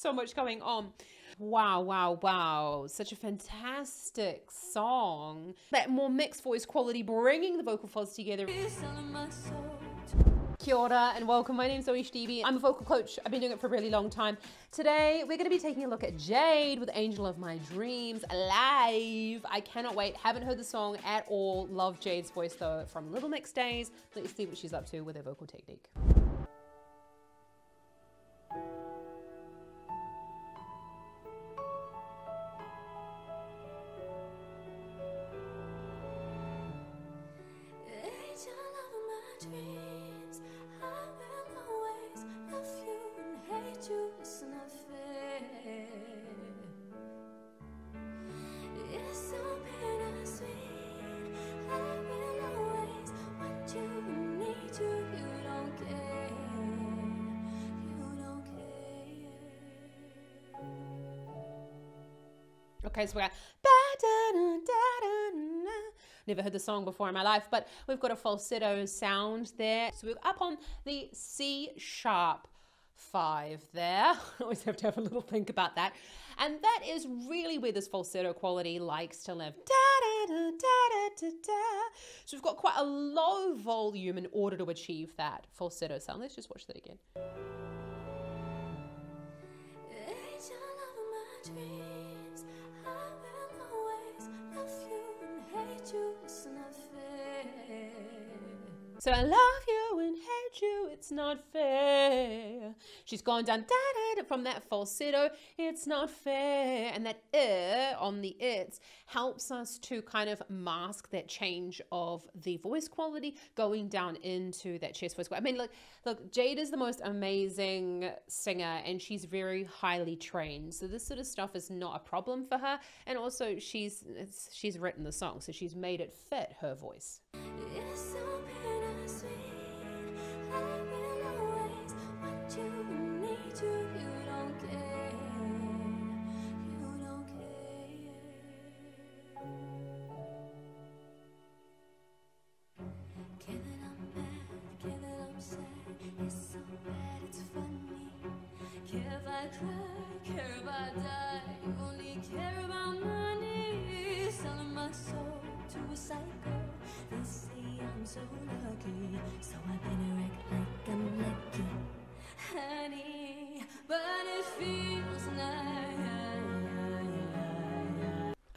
So much going on. Wow, wow, wow. Such a fantastic song. That more mixed voice quality, bringing the vocal folds together. Kia ora and welcome. My name's Zoe Stevie. I'm a vocal coach. I've been doing it for a really long time. Today, we're going to be taking a look at Jade with Angel of My Dreams live. I cannot wait. Haven't heard the song at all. Love Jade's voice though from Little Mix days. Let's see what she's up to with her vocal technique. Okay, so we got never heard the song before in my life, but we've got a falsetto sound there. So we're up on the C sharp 5 there. I always have to have a little think about that. And that is really where this falsetto quality likes to live. So we've got quite a low volume in order to achieve that falsetto sound. Let's just watch that again. So I love you and hate you, it's not fair. She's gone down from that falsetto, it's not fair. And that on the it's helps us to kind of mask that change of the voice quality going down into that chest voice. I mean, look, Jade is the most amazing singer and she's very highly trained. So this sort of stuff is not a problem for her. And also she's written the song, so she's made it fit her voice. So lucky, so I better act like I'm lucky, honey, but it feels nice.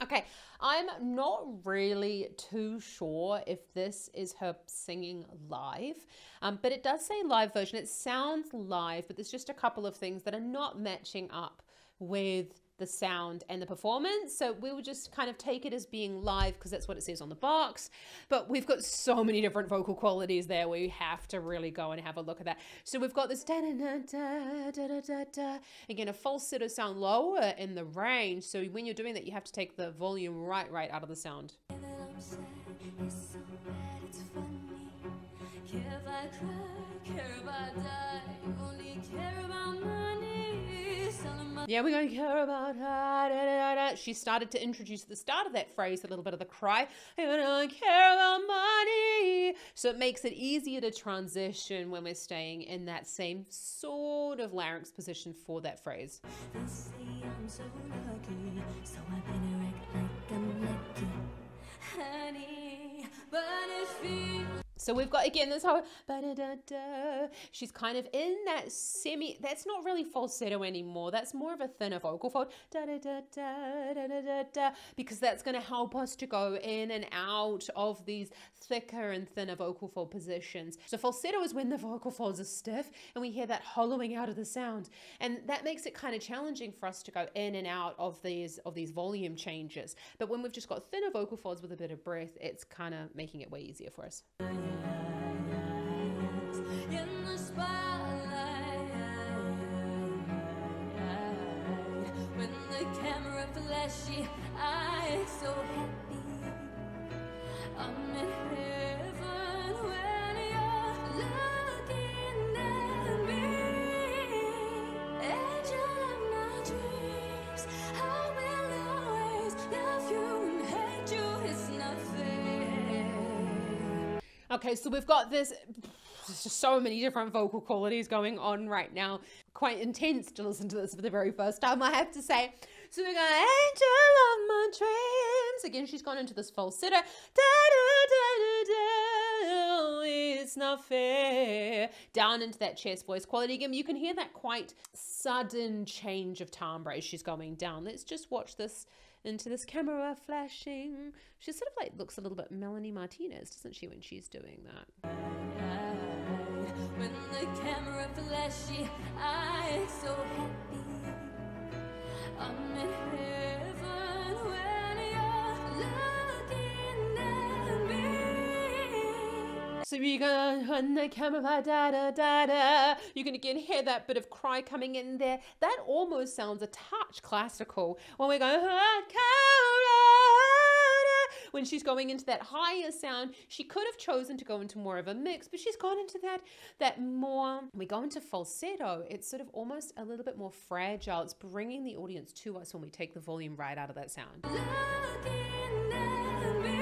Okay, I'm not really too sure if this is her singing live, but it does say live version. It sounds live, but there's just a couple of things that are not matching up with the sound and the performance. So we will just kind of take it as being live because that's what it says on the box. But we've got so many different vocal qualities there. We have to really go and have a look at that. So we've got this again, a falsetto sound lower in the range. So when you're doing that, you have to take the volume right out of the sound. Yeah, we're going to care about her. She started to introduce at the start of that phrase a little bit of the cry. I don't care about money. So it makes it easier to transition when we're staying in that same sort of larynx position for that phrase. They say I'm so lucky, so I better act like I'm lucky, honey, but it feels. So we've got, again, this whole, she's kind of in that semi, that's not really falsetto anymore. That's more of a thinner vocal fold, because that's going to help us to go in and out of these thicker and thinner vocal fold positions. So falsetto is when the vocal folds are stiff and we hear that hollowing out of the sound. And that makes it kind of challenging for us to go in and out of these volume changes. But when we've just got thinner vocal folds with a bit of breath, it's kind of making it way easier for us. In the spotlight, when the camera flashy, I'm so happy. I'm in heaven when you're looking at me. Angel of my dreams, I will always love you and hate you. It's not fair. Okay, so we've got this. There's just so many different vocal qualities going on right now. quite intense to listen to this for the very first time, I have to say. So we go, angel of my dreams. Again, she's gone into this falsetto. Da, da, da, da, da, it's not fair. Down into that chest voice quality. Again, you can hear that quite sudden change of timbre as she's going down. Let's just watch this into this camera flashing. She sort of like looks a little bit Melanie Martinez, doesn't she, when she's doing that? When the camera flashy, I'm so happy. I'm in heaven when you're looking at me. So you go on the camera, da da da da. You can again hear that bit of cry coming in there. That almost sounds a touch classical when we go. When she's going into that higher sound, she could have chosen to go into more of a mix, but she's gone into that more, we go into falsetto, it's sort of almost a little bit more fragile. It's bringing the audience to us when we take the volume right out of that sound. Looking at me,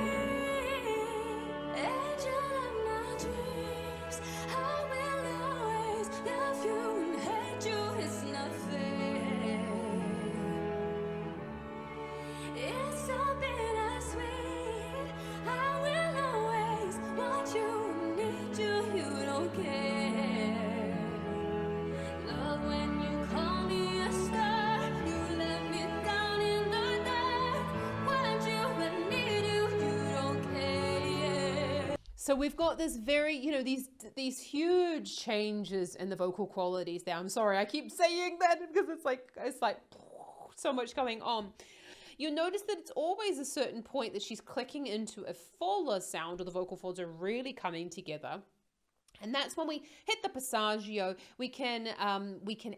angel of my dreams, I will always love you and hate you, it's not fair. It's so bittersweet. I will always want you, need you, you don't care. Love when you call me a star, you let me down in the dark. Want you and need you, you don't care. So we've got this very, you know, these huge changes in the vocal qualities there. I'm sorry, I keep saying that because it's like so much going on. You notice that it's always a certain point that she's clicking into a fuller sound, or the vocal folds are really coming together. And that's when we hit the passaggio, we can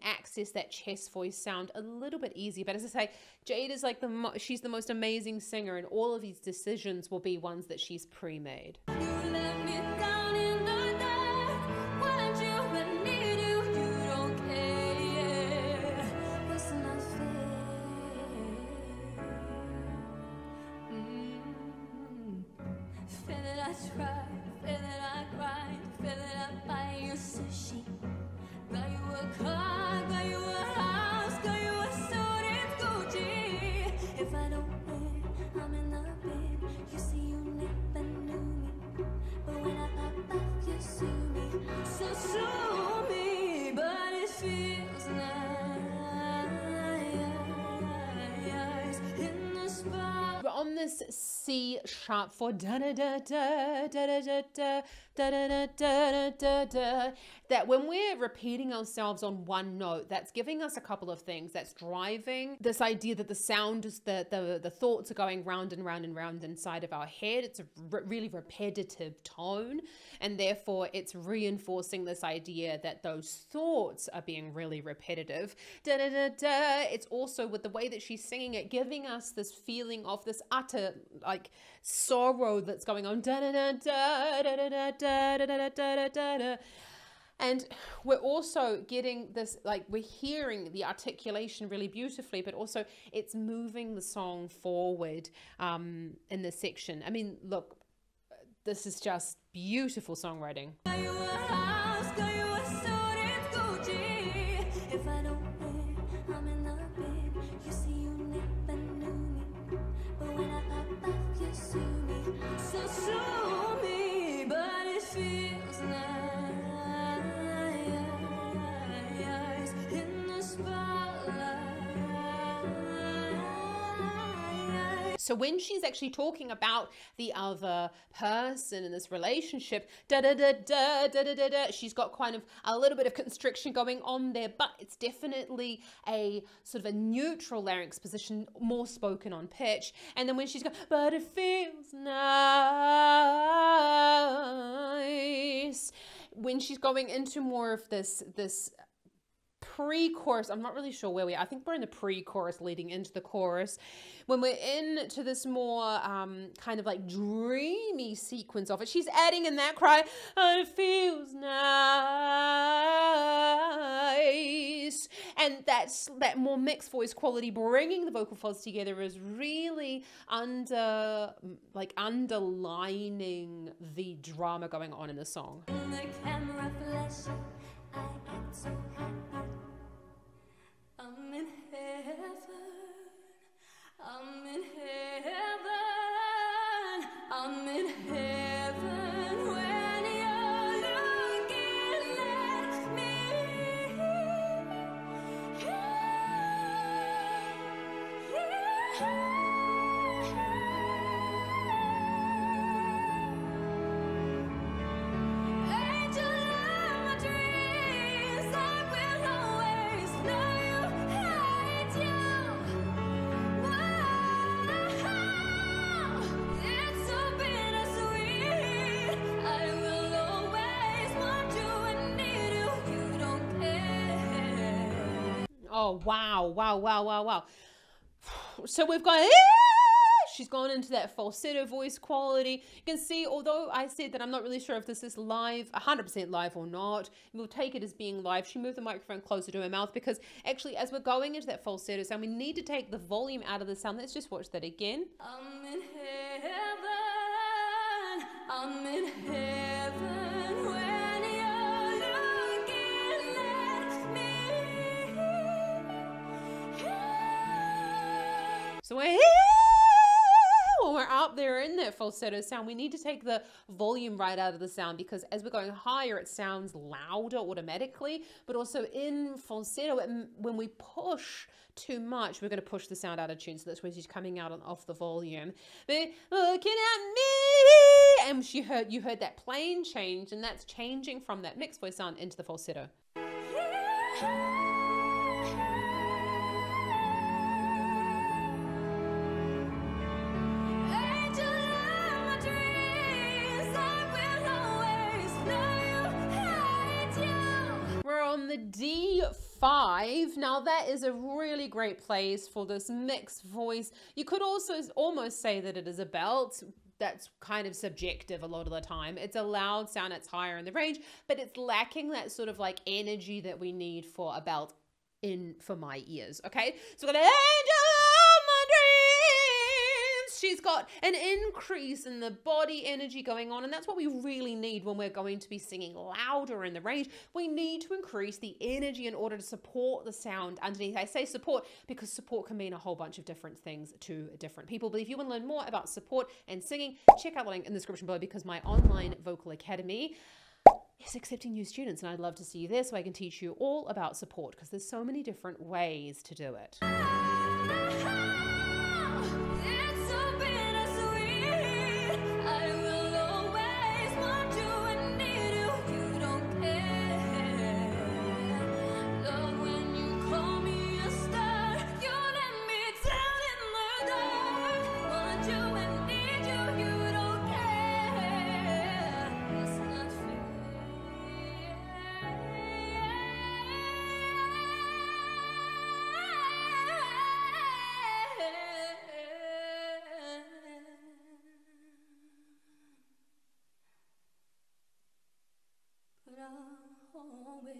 access that chest voice sound a little bit easier. But as I say, Jade is like she's the most amazing singer, and all of these decisions will be ones that she's pre-made. You let me down in the dark. Want you and need you, you don't care. It's not fair. Feel that I try, feel that I cry, feel that I buy you sushi. Got you a car, got you a house, got you a suit, it's Gucci. If I don't win, I'm in the bed. You see, you never knew me, but when I pop off, you sue me. So sue me, but it feels nice in the spot. We're on this C sharp for da da da da da da da da da da da da da. That when we're repeating ourselves on one note, that's giving us a couple of things. That's driving this idea that the sound is the thoughts are going round and round and round inside of our head. It's a really repetitive tone, and therefore it's reinforcing this idea that those thoughts are being really repetitive. Da da da da. It's also with the way that she's singing it, giving us this feeling of this utter like sorrow that's going on. Da da da da da da da da da da da da. And we're also getting this, like, we're hearing the articulation really beautifully, but also it's moving the song forward in this section. I mean, look, this is just beautiful songwriting. Got you a house, got you a suit, it's Gucci. If I don't win, I'm in the bed. You see, you never knew me, but when I pop off, you sue me. So sue me, but it feels nice in the spotlight. So when she's actually talking about the other person in this relationship, da da da da da da da da, she's got kind of a little bit of constriction going on there, but it's definitely a sort of a neutral larynx position, more spoken on pitch. And then when she's going, but it feels nice, when she's going into more of this pre-chorus, I'm not really sure where we are. I think we're in the pre-chorus leading into the chorus. When we're into this more kind of like dreamy sequence of it, she's adding in that cry, and it feels nice. And that's that more mixed voice quality, bringing the vocal folds together, is really underlining the drama going on in the song. In the camera flash, I act so happy. Angel of my dreams, I will always know you, hate you. Wow, it's so bittersweet. I will always want you and need you. You don't care. Oh, wow, wow, wow, wow, wow. So we've got, she's gone into that falsetto voice quality. You can see, although I said that I'm not really sure if this is live, 100% live or not, we'll take it as being live. She moved the microphone closer to her mouth because actually as we're going into that falsetto sound, we need to take the volume out of the sound. Let's just watch that again. I'm in heaven when you're looking at me. So we're here. When we're up there in that falsetto sound, we need to take the volume right out of the sound because as we're going higher, it sounds louder automatically, but also in falsetto, when we push too much, we're going to push the sound out of tune. So that's where she's coming out off the volume. But looking at me, and you heard that plane change, and that's changing from that mixed voice sound into the falsetto. Angel of my dreams, I will always know you, hate you. We're on the D5. Now that is a really great place for this mixed voice. You could also almost say that it is a belt. That's kind of subjective a lot of the time. It's a loud sound, it's higher in the range, but it's lacking that sort of like energy that we need for a belt for my ears, okay? So we've got Angel of my dreams. She's got an increase in the body energy going on, and that's what we really need when we're going to be singing louder in the range. We need to increase the energy in order to support the sound underneath. I say support because support can mean a whole bunch of different things to different people. But if you want to learn more about support and singing, check out the link in the description below because my online vocal academy is accepting new students, and I'd love to see you there so I can teach you all about support because there's so many different ways to do it. It's so bittersweet. I will always want you and need you. You don't care. Love when you call me a star. You let me down in the dark. Want you and need you. You don't care. It's not fair. But I'll always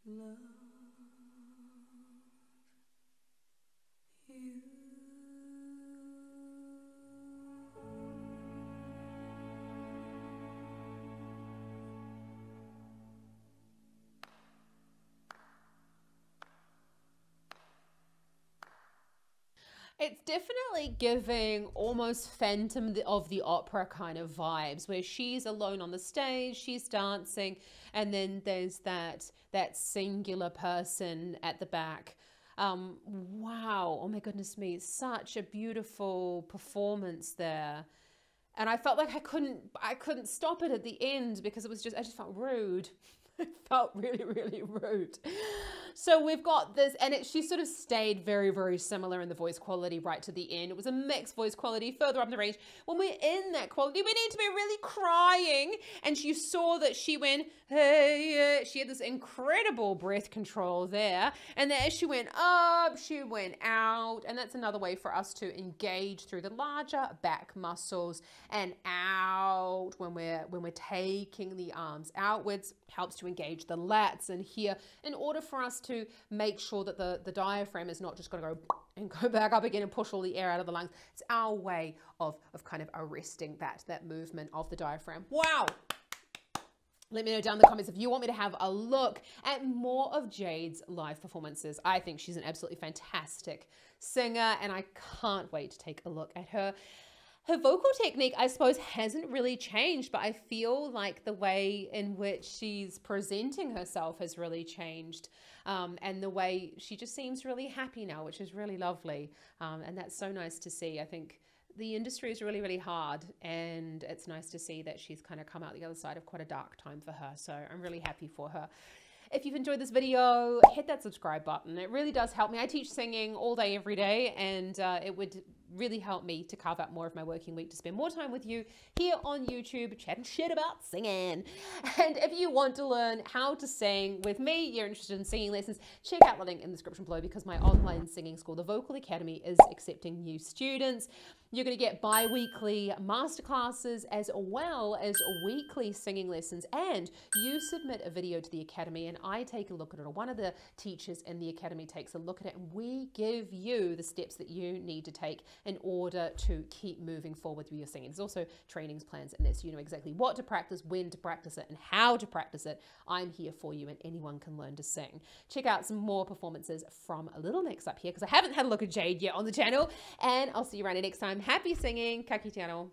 love you. It's definitely giving almost Phantom of the Opera kind of vibes where she's alone on the stage, she's dancing, and then there's that singular person at the back. Wow, oh my goodness me, such a beautiful performance there. And I felt like I couldn't stop it at the end because it was I just felt rude. It felt really, really rude. So we've got this, and she sort of stayed very, very similar in the voice quality right to the end. It was a mixed voice quality further up the range. When we're in that quality, we need to be really crying. And you saw that she went, hey, she had this incredible breath control there. And then as she went up, she went out. And that's another way for us to engage through the larger back muscles and out when we're taking the arms outwards. Helps to engage the lats and here in order for us to make sure that the diaphragm is not just going to go and go back up again and push all the air out of the lungs. It's our way of kind of arresting that movement of the diaphragm. Wow. Let me know down in the comments if you want me to have a look at more of Jade's live performances. I think she's an absolutely fantastic singer and I can't wait to take a look at her Her vocal technique, I suppose, hasn't really changed, but I feel like the way in which she's presenting herself has really changed. And the way she just seems really happy now, which is really lovely. And that's so nice to see. I think the industry is really, really hard, and it's nice to see that she's kind of come out the other side of quite a dark time for her. So I'm really happy for her. If you've enjoyed this video, hit that subscribe button. It really does help me. I teach singing all day, every day, and it would really help me to carve out more of my working week to spend more time with you here on YouTube, chatting shit about singing. And if you want to learn how to sing with me, you're interested in singing lessons, check out the link in the description below, because my online singing school, the Vocal Academy, is accepting new students. You're going to get bi-weekly masterclasses as well as weekly singing lessons, and you submit a video to the Academy and I take a look at it, or one of the teachers in the Academy takes a look at it, and we give you the steps that you need to take in order to keep moving forward with your singing. There's also trainings plans in there, so you know exactly what to practice, when to practice it, and how to practice it. I'm here for you, and anyone can learn to sing. Check out some more performances from Little Mix up here, because I haven't had a look at Jade yet on the channel, and I'll see you around here next time. Happy singing, ka kite anō.